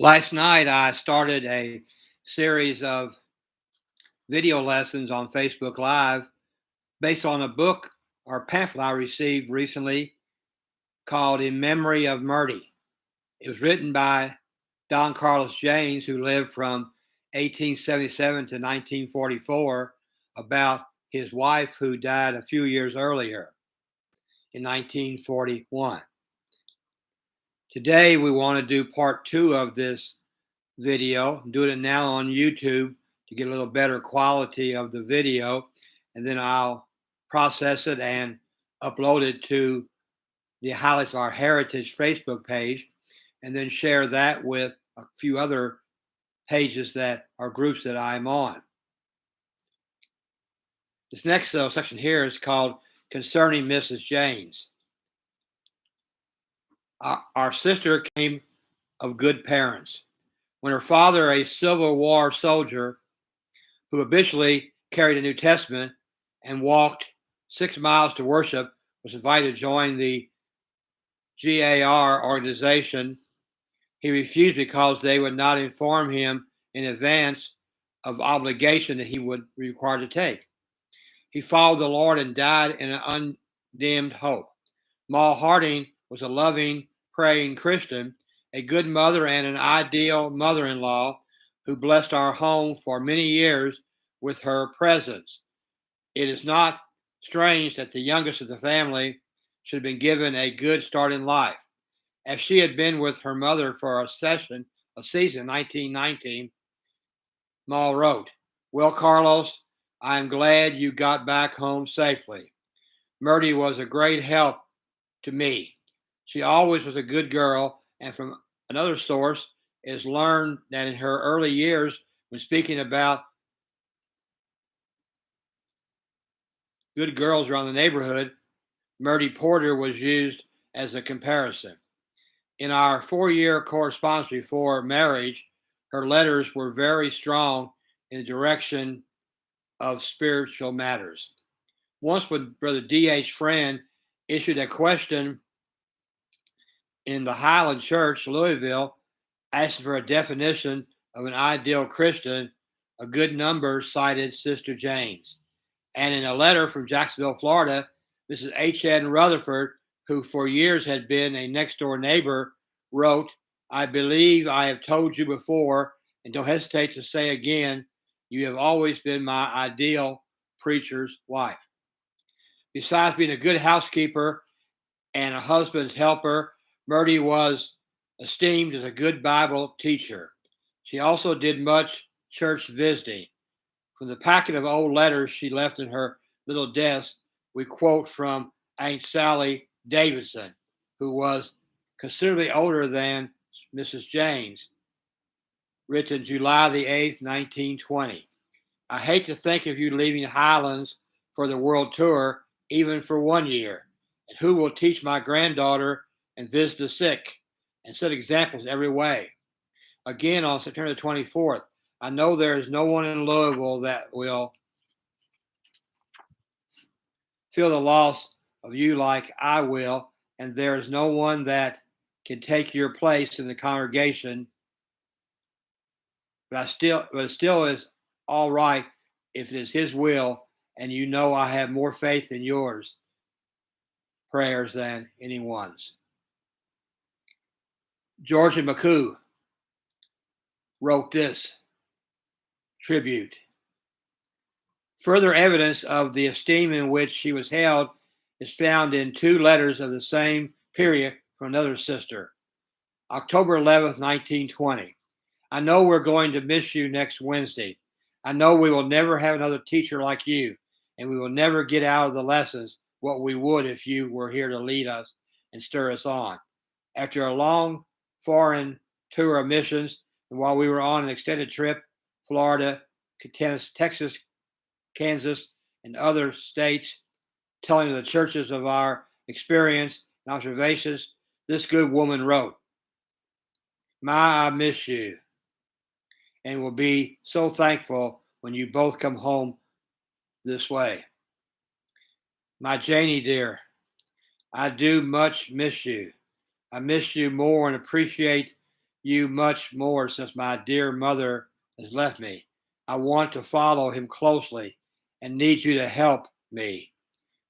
Last night, I started a series of video lessons on Facebook Live based on a book or pamphlet I received recently called In Memory of Myrtie. It was written by Don Carlos James, who lived from 1877 to 1944, about his wife who died a few years earlier in 1941. Today, we want to do part two of this video. I'm doing it now on YouTube to get a little better quality of the video, and then I'll process it and upload it to the Highlights of Our Heritage Facebook page, and then share that with a few other pages that are groups that I'm on. This next section here is called Concerning Mrs. James. Our sister came of good parents. When her father, a Civil War soldier who habitually carried a New Testament and walked 6 miles to worship, was invited to join the GAR organization, he refused because they would not inform him in advance of obligation that he would be required to take. He followed the Lord and died in an undimmed hope. Ma Harding was a loving, praying Christian, a good mother and an ideal mother-in-law who blessed our home for many years with her presence. It is not strange that the youngest of the family should have been given a good start in life. As she had been with her mother for a season, 1919, Ma wrote, "Well, Carlos, I am glad you got back home safely. Myrtie was a great help to me. She always was a good girl, and from another source is learned that in her early years, when speaking about good girls around the neighborhood, Myrtie Porter was used as a comparison. In our 4-year correspondence before marriage, her letters were very strong in the direction of spiritual matters. Once, when Brother D.H. Friend issued a question in the Highland Church, Louisville, asking for a definition of an ideal Christian, a good number cited Sister James. And in a letter from Jacksonville, Florida, Mrs. H.N. Rutherford, who for years had been a next-door neighbor, wrote, "I believe I have told you before, and don't hesitate to say again, you have always been my ideal preacher's wife." Besides being a good housekeeper and a husband's helper, Myrtie was esteemed as a good Bible teacher. She also did much church visiting. From the packet of old letters she left in her little desk, we quote from Aunt Sally Davidson, who was considerably older than Mrs. James, written July the 8th, 1920. "I hate to think of you leaving Highlands for the world tour, even for 1 year. And who will teach my granddaughter and visit the sick and set examples every way?" Again, on September 24th, "I know there is no one in Louisville that will feel the loss of you like I will, and there is no one that can take your place in the congregation, but it still is all right if it is his will, and you know I have more faith in yours prayers than anyone's." Georgia McCoo wrote this tribute. Further evidence of the esteem in which she was held is found in 2 letters of the same period from another sister. October 11th, 1920. "I know we're going to miss you next Wednesday. I know we will never have another teacher like you, and we will never get out of the lessons what we would if you were here to lead us and stir us on. After a long foreign tour of missions, and while we were on an extended trip, Florida, Texas, Kansas, and other states, telling the churches of our experience and observations, this good woman wrote, 'My, I miss you, and will be so thankful when you both come home this way. My Janie dear, I do much miss you. I miss you more and appreciate you much more since my dear mother has left me. I want to follow him closely and need you to help me.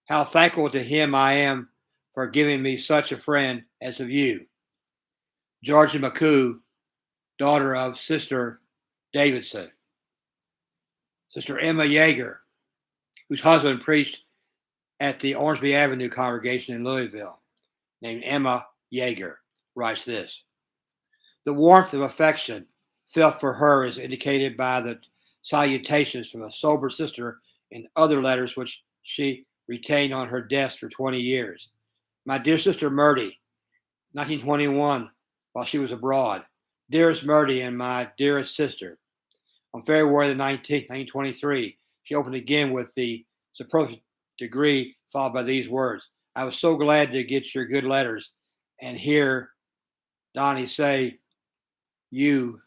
How thankful to him I am for giving me such a friend as of you. Georgia McCoo, daughter of Sister Davidson. Sister Emma Yeager, whose husband preached at the Ormsby Avenue congregation in Louisville, named Emma Yeager, writes this. The warmth of affection felt for her is indicated by the salutations from a sober sister in other letters which she retained on her desk for 20 years. My dear sister Myrtie, 1921, while she was abroad. Dearest Myrtie and my dearest sister. On February the 19th, 1923, she opened again with the superlative degree followed by these words. I was so glad to get your good letters and hear Donnie say you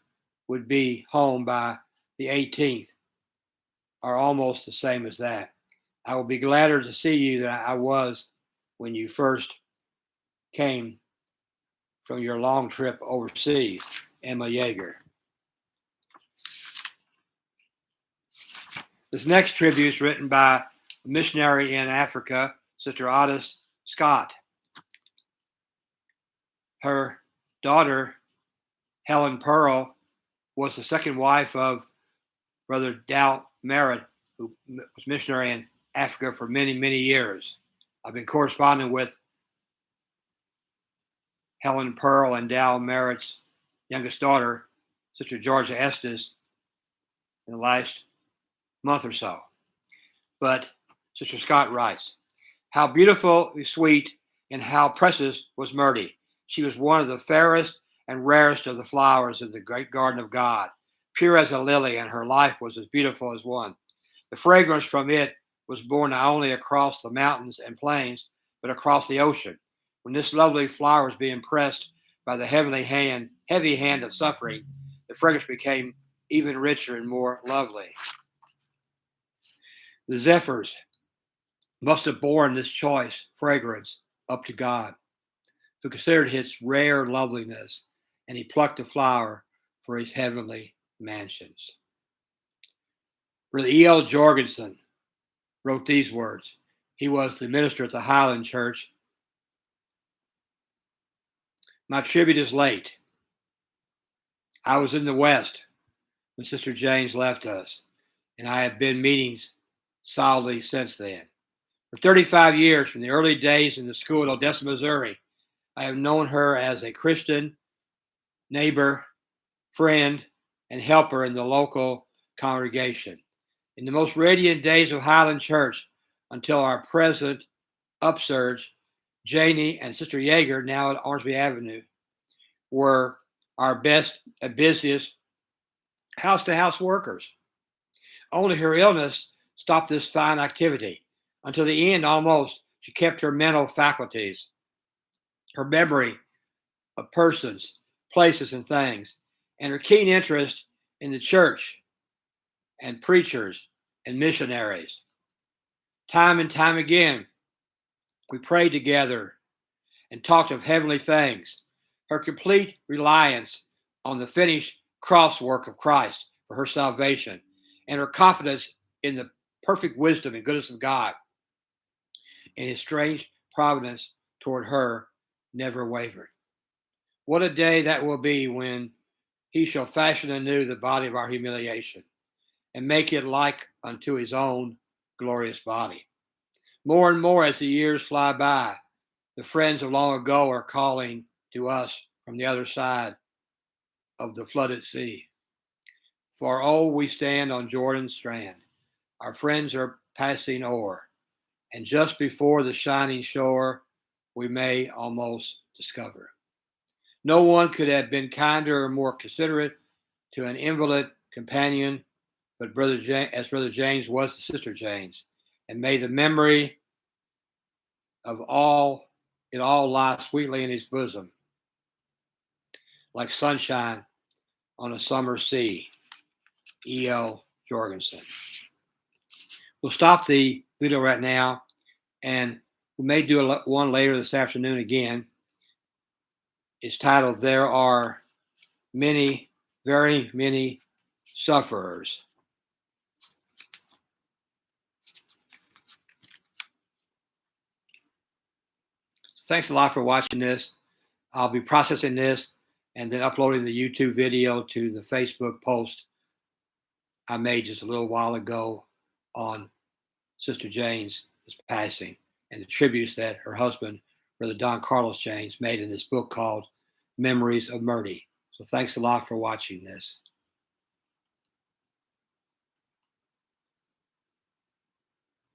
would be home by the 18th, or almost the same as that. I will be gladder to see you than I was when you first came from your long trip overseas. Emma Yeager. This next tribute is written by a missionary in Africa, Sister Otis Scott. Her daughter, Helen Pearl, was the second wife of Brother Dow Merritt, who was missionary in Africa for many, many years. I've been corresponding with Helen Pearl and Dow Merritt's youngest daughter, Sister Georgia Estes, in the last month or so. But Sister Scott writes, how beautiful, sweet, and how precious was Myrtie. She was one of the fairest and rarest of the flowers in the great garden of God, pure as a lily, and her life was as beautiful as one. The fragrance from it was borne not only across the mountains and plains, but across the ocean. When this lovely flower was being pressed by the heavy hand of suffering, the fragrance became even richer and more lovely. The zephyrs must have borne this choice fragrance up to God, who considered its rare loveliness, and he plucked the flower for his heavenly mansions. Brother E.L. Jorgensen wrote these words. He was the minister at the Highland Church. My tribute is late. I was in the West when Sister James left us, and I have been meetings solidly since then. For 35 years, from the early days in the school at Odessa, Missouri, I have known her as a Christian, neighbor, friend, and helper in the local congregation. In the most radiant days of Highland Church, until our present upsurge, Janie and Sister Yeager, now at Ormsby Avenue, were our best and busiest house-to-house workers. Only her illness stopped this fine activity. Until the end, almost, she kept her mental faculties, her memory of persons, places, and things, and her keen interest in the church and preachers and missionaries. Time and time again, we prayed together and talked of heavenly things. Her complete reliance on the finished cross work of Christ for her salvation, and her confidence in the perfect wisdom and goodness of God and his strange providence toward her never wavered. What a day that will be when he shall fashion anew the body of our humiliation and make it like unto his own glorious body. More and more as the years fly by, the friends of long ago are calling to us from the other side of the flooded sea. For oh, we stand on Jordan's strand. Our friends are passing o'er, and just before the shining shore, we may almost discover. No one could have been kinder or more considerate to an invalid companion, but Brother James was to Sister James, and may the memory of it all lie sweetly in his bosom, like sunshine on a summer sea. E.L. Jorgensen. We'll stop the video right now, and we may do one later this afternoon again. It's titled, There Are many, very many sufferers. Thanks a lot for watching this. I'll be processing this and then uploading the YouTube video to the Facebook post I made just a little while ago on Sister Jane's passing and the tributes that her husband, Brother Don Carlos James, made in this book called Memories of Myrtie. So thanks a lot for watching this.